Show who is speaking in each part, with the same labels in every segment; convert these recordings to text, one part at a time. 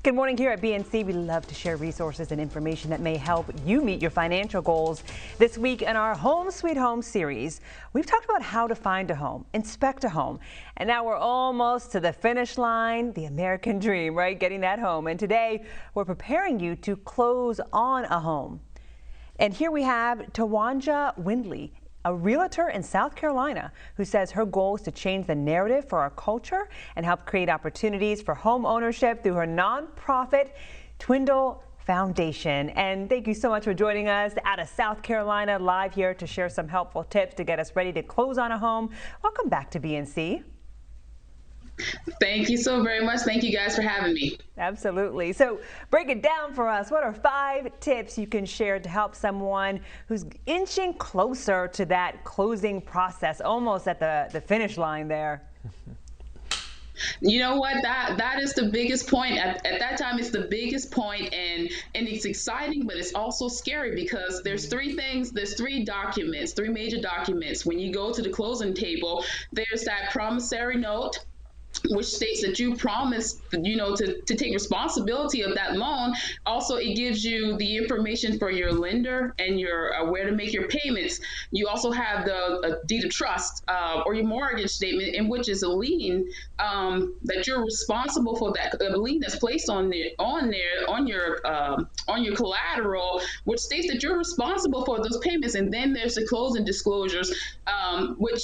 Speaker 1: Good morning. Here at BNC, we love to share resources and information that may help you meet your financial goals. This week in our Home Sweet Home series, we've talked about how to find a home, inspect a home, and now we're almost to the finish line, the American dream, right? Getting that home. And today, we're preparing you to close on a home. And here we have Twanja Windley, a realtor in South Carolina, who says her goal is to change the narrative for our culture and help create opportunities for home ownership through her nonprofit, Twindle Foundation. And thank you so much for joining us out of South Carolina, live here to share some helpful tips to get us ready to close on a home. Welcome back to BNC.
Speaker 2: Thank you so very much. Thank you guys for having me.
Speaker 1: Absolutely. So break it down for us. What are 5 tips you can share to help someone who's inching closer to that closing process, almost at the finish line there?
Speaker 2: You know what, that is the biggest point. At that time, it's the biggest point, and it's exciting, but it's also scary because there's 3 things, there's 3 documents, 3 major documents. When you go to the closing table, there's that promissory note, which states that you promised, to take responsibility of that loan. Also, it gives you the information for your lender and your where to make your payments. You also have the deed of trust or your mortgage statement, in which is a lien that you're responsible for, that a lien that's placed on your collateral, which states that you're responsible for those payments. And then there's the closing disclosures, which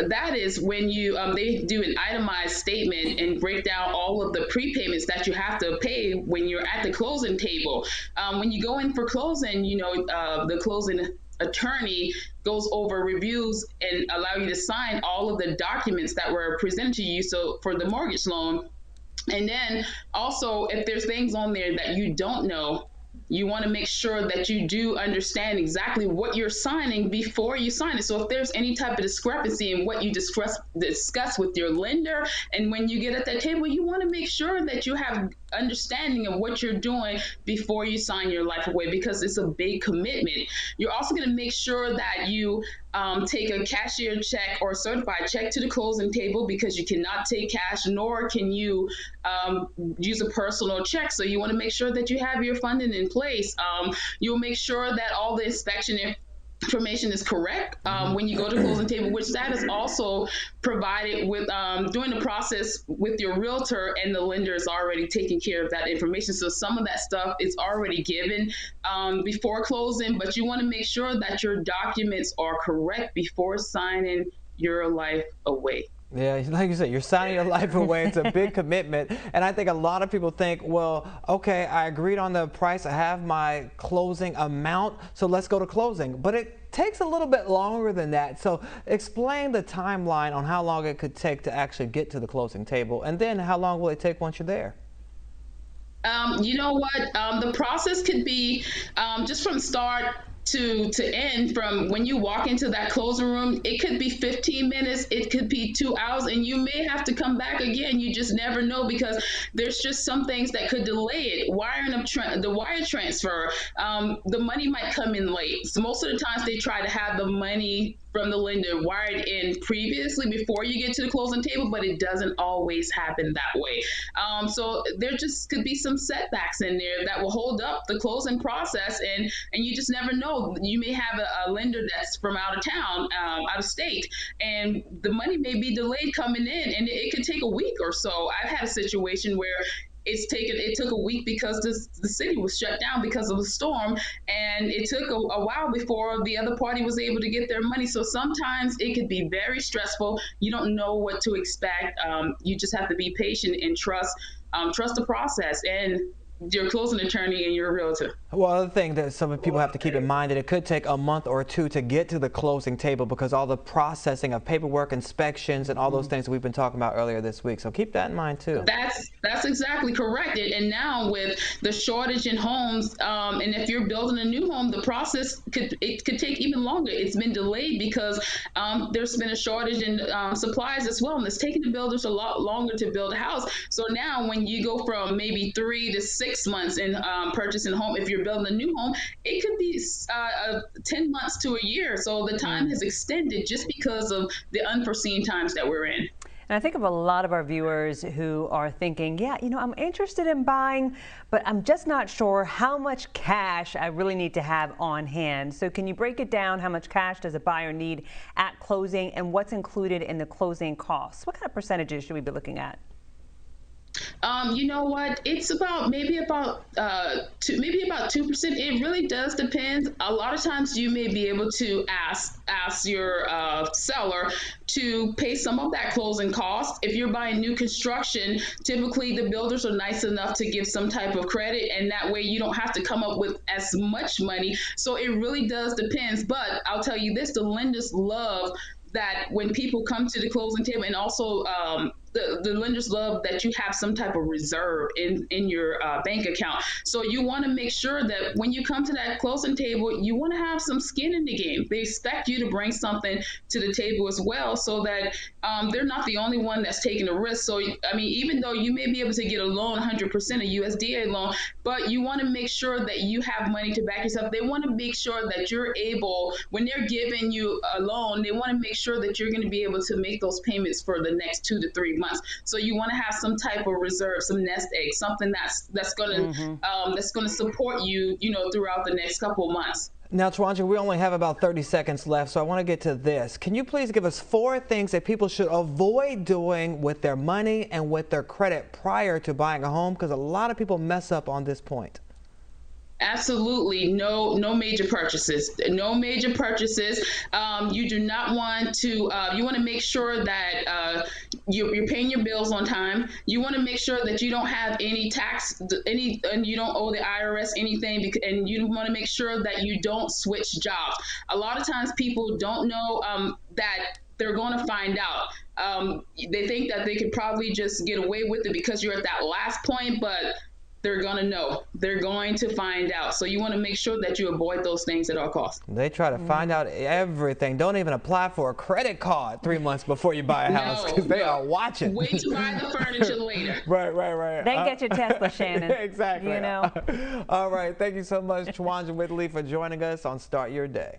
Speaker 2: that is when you they do an itemized statement and break down all of the prepayments that you have to pay when you're at the closing table. When you go in for closing, the closing attorney goes over, reviews, and allow you to sign all of the documents that were presented to you, so for the mortgage loan. And then also, if there's things on there that you don't know, you want to make sure that you do understand exactly what you're signing before you sign it. So if there's any type of discrepancy in what you discuss with your lender, and when you get at that table, you want to make sure that you have understanding of what you're doing before you sign your life away, because it's a big commitment. You're also going to make sure that you take a cashier check or a certified check to the closing table, because you cannot take cash, nor can you use a personal check. So you want to make sure that you have your funding in place. You'll make sure that all the inspection information is correct when you go to closing table, which that is also provided with during the process with your realtor, and the lender is already taking care of that information. So some of that stuff is already given before closing, but you want to make sure that your documents are correct before signing your life away.
Speaker 3: Yeah, like you said, you're signing your life away. It's a big commitment. And I think a lot of people think, well, okay, I agreed on the price. I have my closing amount, so let's go to closing. But it takes a little bit longer than that. So explain the timeline on how long it could take to actually get to the closing table. And then how long will it take once you're there?
Speaker 2: You know what? The process could be just from start to end. From when you walk into that closing room, it could be 15 minutes, it could be 2 hours, and you may have to come back again. You just never know, because there's just some things that could delay it. Wiring up the wire transfer, the money might come in late. So most of the times they try to have the money from the lender wired in previously before you get to the closing table, but it doesn't always happen that way. So there just could be some setbacks in there that will hold up the closing process, and you just never know. You may have a lender that's from out of town, out of state, and the money may be delayed coming in, and it could take a week or so. I've had a situation where it took a week because the city was shut down because of the storm, and it took a while before the other party was able to get their money. So sometimes it could be very stressful. You don't know what to expect. You just have to be patient and trust the process and your closing attorney and your realtor.
Speaker 3: Well, other thing that some people have to keep in mind, that it could take a month or 2 to get to the closing table, because all the processing of paperwork, inspections, and all those things that we've been talking about earlier this week. So keep that in mind too.
Speaker 2: That's exactly correct. And now with the shortage in homes, and if you're building a new home, the process could take even longer. It's been delayed because there's been a shortage in supplies as well, and it's taking the builders a lot longer to build a house. So now when you go from maybe 3 to 6 months in purchasing a home, if you're building a new home, it could be 10 months to a year. So the time has extended just because of the unforeseen times that we're in.
Speaker 1: And I think of a lot of our viewers who are thinking, yeah, I'm interested in buying, but I'm just not sure how much cash I really need to have on hand. So can you break it down? How much cash does a buyer need at closing, and what's included in the closing costs? What kind of percentages should we be looking at?
Speaker 2: You know what? It's maybe about 2%. It really does depend. A lot of times you may be able to ask your seller to pay some of that closing cost. If you're buying new construction, typically the builders are nice enough to give some type of credit, and that way you don't have to come up with as much money. So it really does depend. But I'll tell you this: the lenders love that when people come to the closing table, and also the lenders love that you have some type of reserve in your bank account. So you want to make sure that when you come to that closing table, you want to have some skin in the game. They expect you to bring something to the table as well, so that they're not the only one that's taking a risk. So, I mean, even though you may be able to get a loan, 100% a USDA loan, but you want to make sure that you have money to back yourself. They want to make sure that you're able, when they're giving you a loan, they want to make sure that you're going to be able to make those payments for the next 2 to 3 months. So you want to have some type of reserve, some nest egg, something that's going to support you, throughout the next couple of months.
Speaker 3: Now, Twanja, we only have about 30 seconds left, so I want to get to this. Can you please give us 4 things that people should avoid doing with their money and with their credit prior to buying a home? Because a lot of people mess up on this point.
Speaker 2: Absolutely. No major purchases. No major purchases. You do not want to, you want to make sure that you're paying your bills on time. You want to make sure that you don't have any tax, and you don't owe the IRS anything, and you want to make sure that you don't switch jobs. A lot of times people don't know that they're going to find out. They think that they could probably just get away with it because you're at that last point, but they're going to know. They're going to find out. So you want to make sure that you avoid those things at all costs.
Speaker 3: They try to find out everything. Don't even apply for a credit card 3 months before you buy a house, because they are watching.
Speaker 2: Wait to buy the furniture later.
Speaker 3: Right.
Speaker 1: Then get your Tesla, Shannon.
Speaker 3: Exactly. All right. Thank you so much, Twanja Windley, for joining us on Start Your Day.